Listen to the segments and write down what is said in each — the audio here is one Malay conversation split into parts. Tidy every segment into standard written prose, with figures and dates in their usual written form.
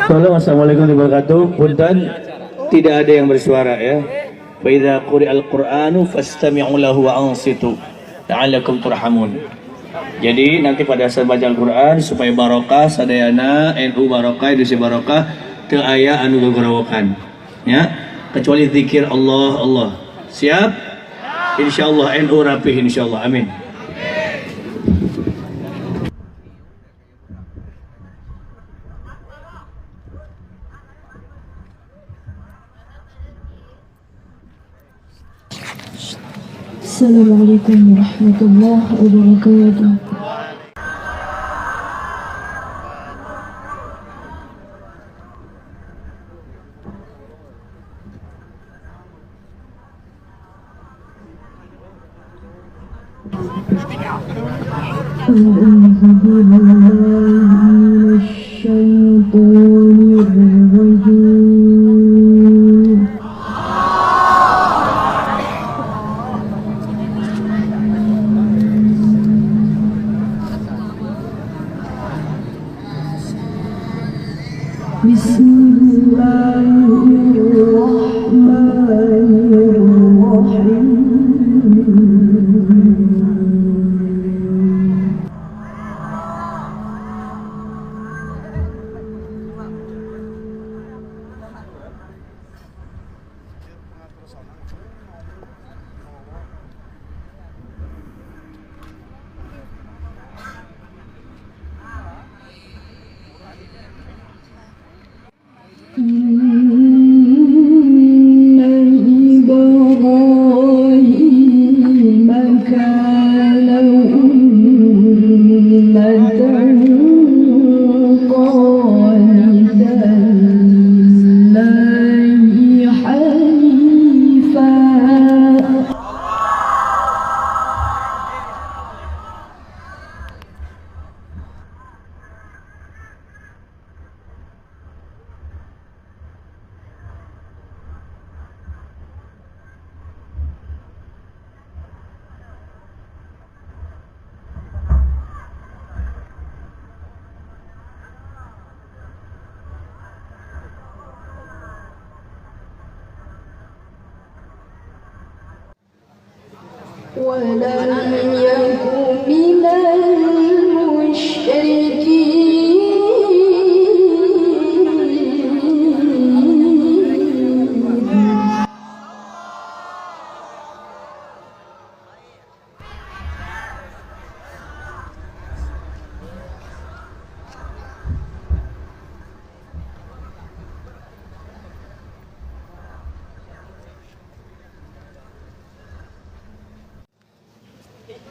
Tolong, assalamualaikum warahmatullahi wabarakatuh. Punten, tidak ada yang bersuara ya. Fa idza quri'al Qur'anu fastami'u lahu wa ansitu la'allakum turhamun. Jadi nanti pada saat baca Al-Quran supaya barokah sadayana NU barokah Indonesia barokah teu aya anu gogorowokan ya, kecuali zikir Allah Allah. Siap? Insyaallah NU rapih insyaallah. Amin. Assalamualaikum warahmatullahi wabarakatuh. ولم يكن من المشركين.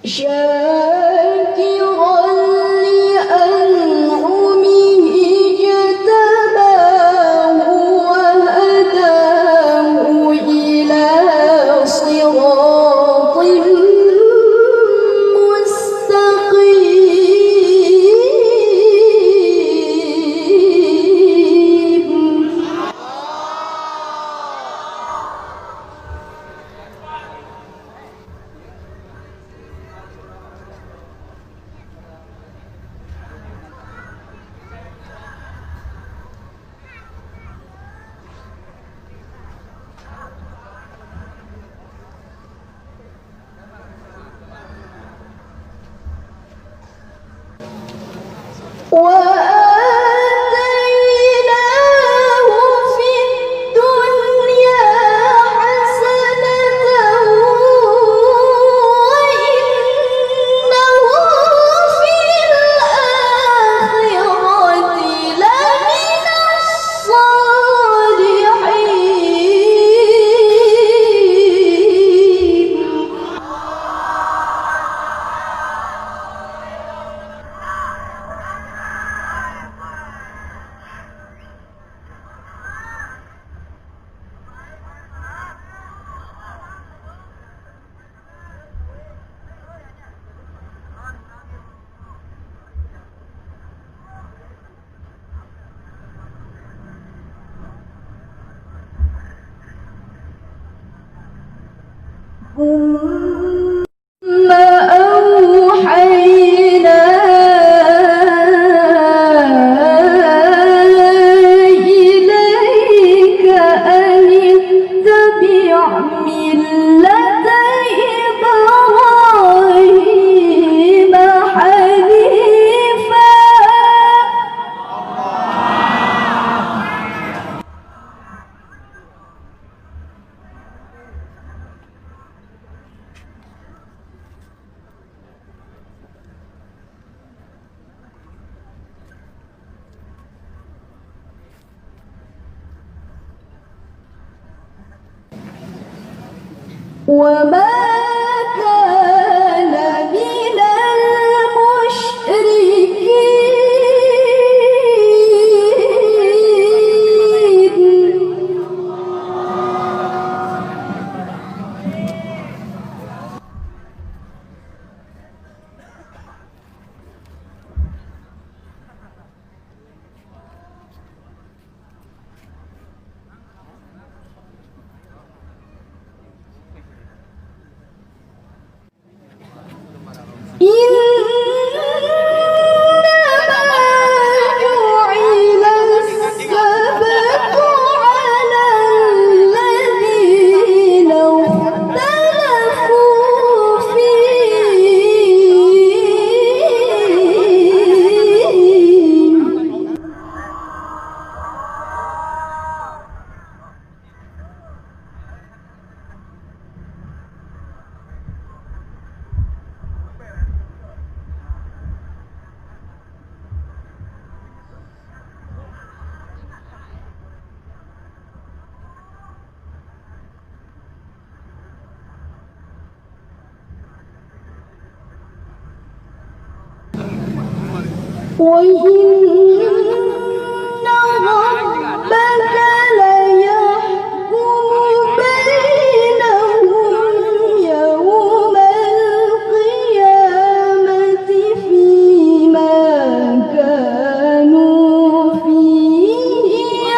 شاكرا لأنعمه اجتباه وهداه إلى صراط مستقيم. وآتيناه في الدنيا حسنة وإنه في الآخرة لمن الصالحين. ثم أوحينا ملة إبراهيم حنيفا وما كان من المشركين وإن ربك ليحكم بينهم يوم القيامة فيما كانوا فيه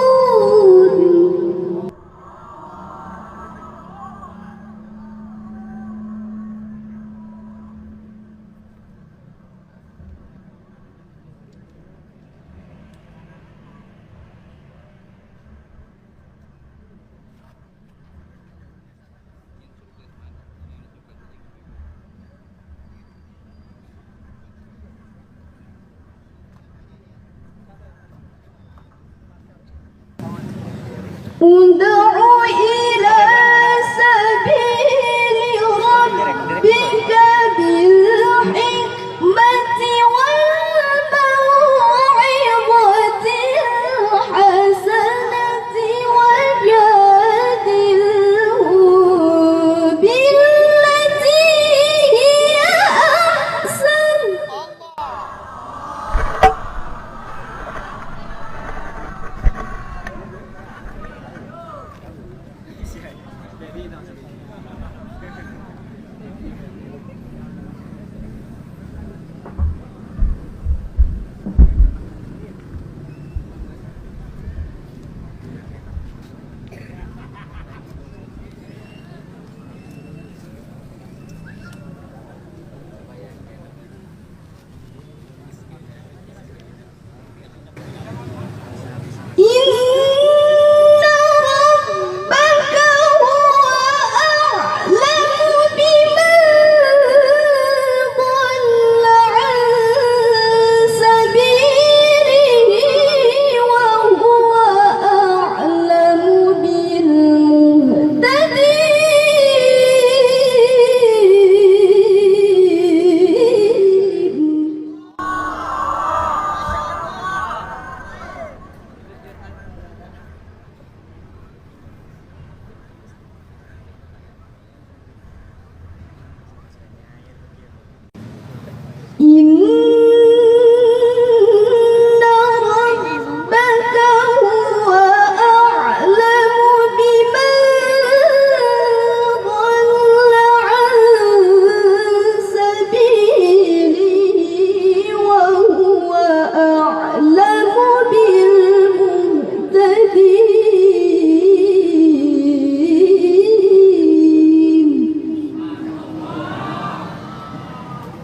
يختلفون ادع إلى سبيل ربك بالحكمة والموعظة الحسنة وجادلهم بالتي هي أحسن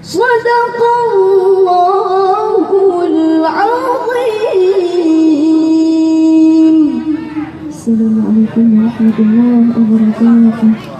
صدق الله العظيم. Assalamualaikum warahmatullahi wabarakatuh.